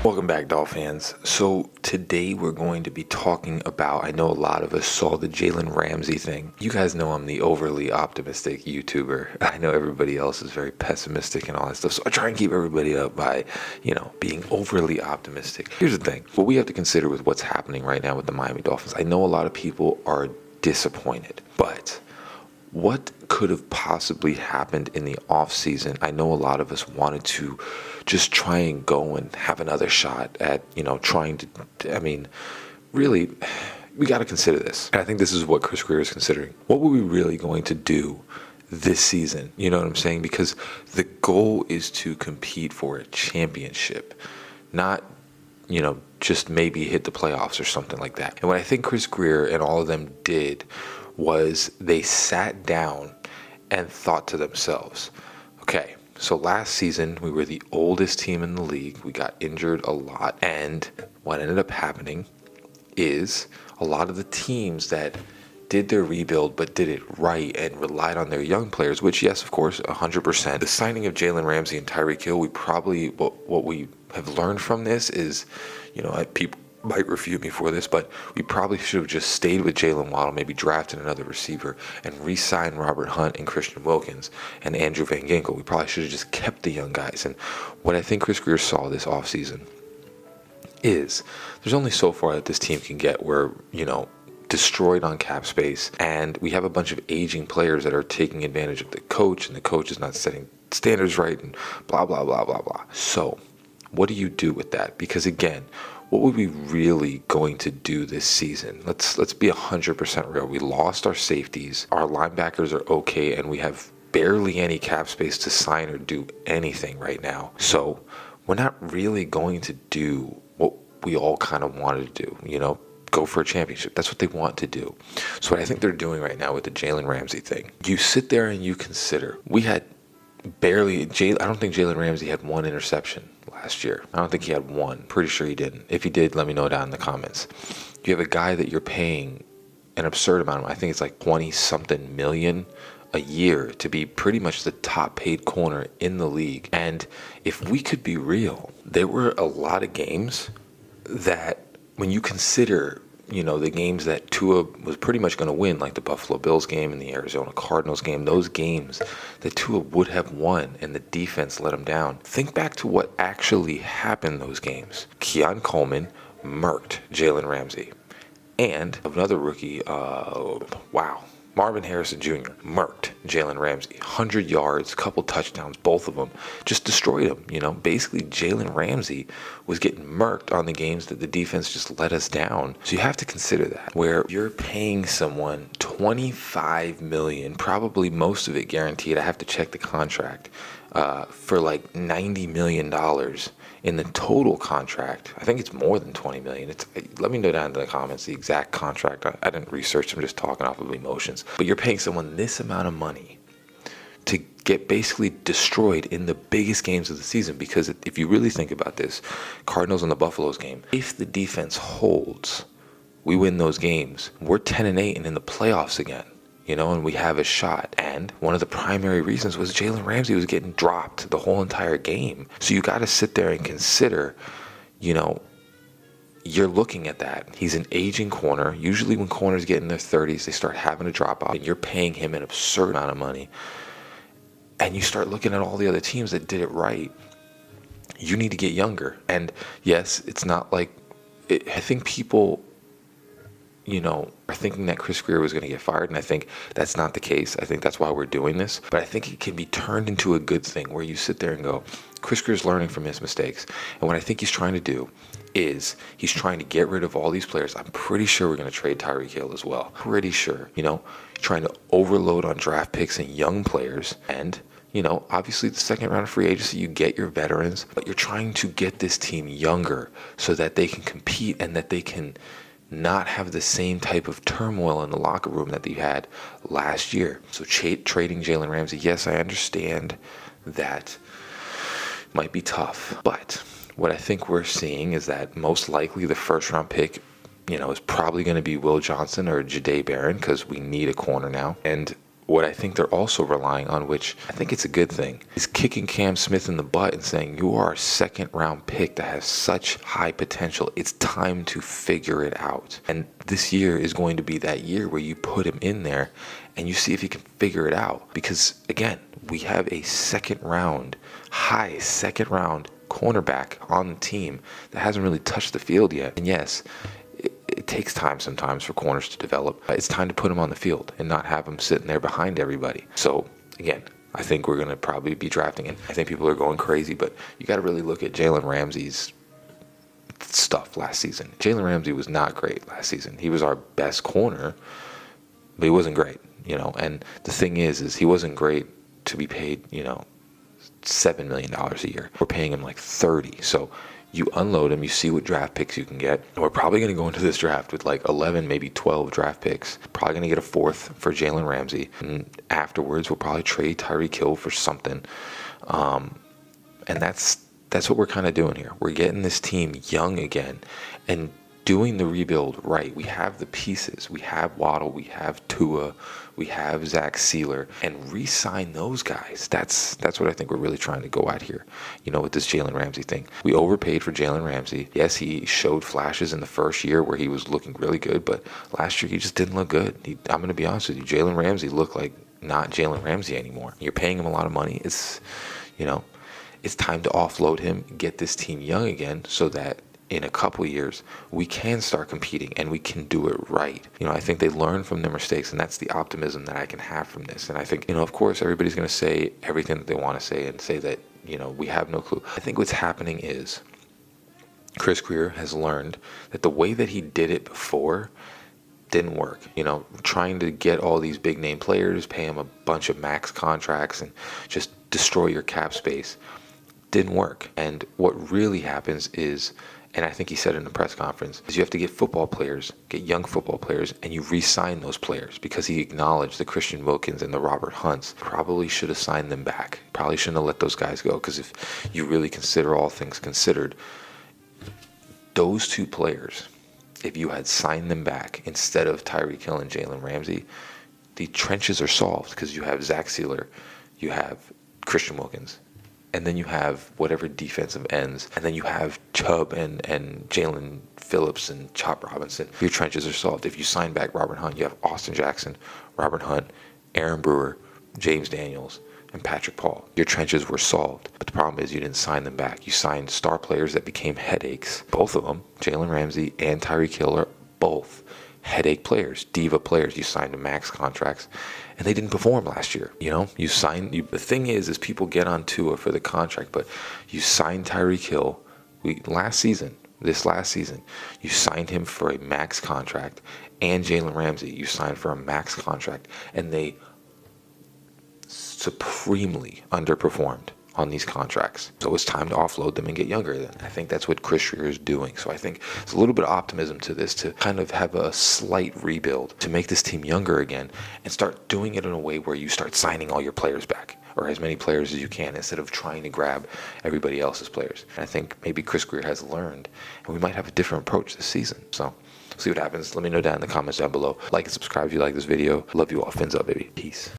Welcome back, Dolphins. So today we're going to be talking about, I know a lot of us saw the Jaylen Ramsey thing. You guys know I'm the overly optimistic YouTuber. I know everybody else is very pessimistic and all that stuff. So I try and keep everybody up by, being overly optimistic. Here's the thing. What we have to consider with what's happening right now with the Miami Dolphins, I know a lot of people are disappointed, but what could have possibly happened in the offseason? I know a lot of us wanted to just try and go and have another shot at, really, we got to consider this. And I think this is what Chris Grier is considering. What were we really going to do this season? You know what I'm saying? Because the goal is to compete for a championship, not, just maybe hit the playoffs or something like that. And what I think Chris Grier and all of them did was they sat down and thought to themselves, okay, so last season we were the oldest team in the league. We got injured a lot. And what ended up happening is a lot of the teams that did their rebuild but did it right and relied on their young players, which, yes, of course, 100%. The signing of Jaylen Ramsey and Tyreek Hill, what we have learned from this is, people might refute me for this, but we probably should have just stayed with Jalen Waddle, maybe drafted another receiver, and re-signed Robert Hunt and Christian Wilkins and Andrew Van Ginkel. We probably should have just kept the young guys. And what I think Chris Grier saw this offseason is there's only so far that this team can get where, destroyed on cap space, and we have a bunch of aging players that are taking advantage of the coach, and the coach is not setting standards right, and blah, blah, blah, blah, blah. So what do you do with that? Because again, what were we really going to do this season? Let's be 100% real. We lost our safeties. Our linebackers are okay, and we have barely any cap space to sign or do anything right now. So we're not really going to do what we all kind of wanted to do, go for a championship. That's what they want to do. So what I think they're doing right now with the Jaylen Ramsey thing, you sit there and you consider, we had I don't think Jaylen Ramsey had one interception last year. I don't think he had one. Pretty sure he didn't. If he did, let me know down in the comments. You have a guy that you're paying an absurd amount of, I think it's like 20-something million a year to be pretty much the top paid corner in the league. And if we could be real, there were a lot of games that when you consider the games that Tua was pretty much going to win, like the Buffalo Bills game and the Arizona Cardinals game, those games that Tua would have won and the defense let him down. Think back to what actually happened in those games. Keon Coleman murked Jaylen Ramsey. And another rookie, Marvin Harrison Jr. murked Jaylen Ramsey. 100 yards, couple touchdowns, both of them. Just destroyed him, Basically, Jaylen Ramsey was getting murked on the games that the defense just let us down. So you have to consider that. Where you're paying someone $25 million, probably most of it guaranteed. I have to check the contract. For like $90 million in the total contract. I think it's more than $20 million. Let me know down in the comments the exact contract. I didn't research. I'm just talking off of emotions. But you're paying someone this amount of money to get basically destroyed in the biggest games of the season. Because if you really think about this, Cardinals and the Buffaloes game, if the defense holds, we win those games, we're 10-8 and in the playoffs again. And we have a shot. And one of the primary reasons was Jaylen Ramsey was getting dropped the whole entire game. So you got to sit there and consider, you're looking at that. He's an aging corner. Usually when corners get in their 30s, they start having to drop off. And you're paying him an absurd amount of money. And you start looking at all the other teams that did it right. You need to get younger. And yes, it's not like, I think people are thinking that Chris Grier was going to get fired, and I think that's not the case. I think that's why we're doing this. But I think it can be turned into a good thing where you sit there and go, Chris Grier's learning from his mistakes. And what I think he's trying to do is he's trying to get rid of all these players. I'm pretty sure we're going to trade Tyreek Hill as well. Pretty sure, trying to overload on draft picks and young players. And, obviously the second round of free agency, you get your veterans, but you're trying to get this team younger so that they can compete and that they can not have the same type of turmoil in the locker room that they had last year. So trading Jaylen Ramsey, yes, I understand that might be tough. But what I think we're seeing is that most likely the first round pick, is probably going to be Will Johnson or Jahdae Barron because we need a corner now. And what I think they're also relying on, which I think it's a good thing, is kicking Cam Smith in the butt and saying, you are a second round pick that has such high potential. It's time to figure it out. And this year is going to be that year where you put him in there and you see if he can figure it out. Because again, we have a high second round cornerback on the team that hasn't really touched the field yet. And yes, it takes time sometimes for corners to develop. It's time to put them on the field and not have them sitting there behind everybody. So again, I think we're going to probably be drafting it. I think people are going crazy, but you got to really look at Jaylen Ramsey's stuff last season. Jaylen Ramsey was not great last season. He was our best corner, but he wasn't great, And the thing is he wasn't great to be paid, $7 million a year. We're paying him like 30. So you unload him, you see what draft picks you can get. And we're probably going to go into this draft with like 11, maybe 12 draft picks. Probably going to get a fourth for Jaylen Ramsey. And afterwards, we'll probably trade Tyreek Hill for something. And that's what we're kind of doing here. We're getting this team young again and doing the rebuild right. We have the pieces. We have Waddle. We have Tua. We have Zach Sealer. And re-sign those guys. That's what I think we're really trying to go at here, with this Jaylen Ramsey thing. We overpaid for Jaylen Ramsey. Yes, he showed flashes in the first year where he was looking really good, but last year he just didn't look good. I'm going to be honest with you. Jaylen Ramsey looked like not Jaylen Ramsey anymore. You're paying him a lot of money. It's time to offload him, get this team young again so that in a couple of years, we can start competing and we can do it right. I think they learn from their mistakes, and that's the optimism that I can have from this. And I think, of course, everybody's going to say everything that they want to say and say that, we have no clue. I think what's happening is Chris Grier has learned that the way that he did it before didn't work. Trying to get all these big name players, pay them a bunch of max contracts and just destroy your cap space didn't work. And what really happens is, and I think he said in the press conference, is you have to get young football players, and you re-sign those players, because he acknowledged the Christian Wilkins and the Robert Hunts probably should have signed them back. Probably shouldn't have let those guys go, because if you really consider all things considered, those two players, if you had signed them back instead of Tyreek Hill and Jaylen Ramsey, the trenches are solved, because you have Zach Sealer, you have Christian Wilkins, and then you have whatever defensive ends, and then you have Chubb and Jalen Phillips and Chop Robinson. Your trenches are solved. If you sign back Robert Hunt, you have Austin Jackson, Robert Hunt, Aaron Brewer, James Daniels, and Patrick Paul. Your trenches were solved. But the problem is you didn't sign them back. You signed star players that became headaches. Both of them, Jaylen Ramsey and Tyreek Hill, are both headache players, diva players. You signed to max contracts, and they didn't perform last year. The thing is people get on Tua for the contract, but you signed Tyreek Hill this last season, you signed him for a max contract, and Jaylen Ramsey, you signed for a max contract, and they supremely underperformed on these contracts. So it's time to offload them and get younger then. I think that's what Chris Grier is doing. So I think there's a little bit of optimism to this, to kind of have a slight rebuild, to make this team younger again and start doing it in a way where you start signing all your players back, or as many players as you can, instead of trying to grab everybody else's players. And I think maybe Chris Grier has learned, and we might have a different approach this season. So see what happens. Let me know down in the comments down below. Like and subscribe if you like this video. Love you all. Fins up, baby. Peace.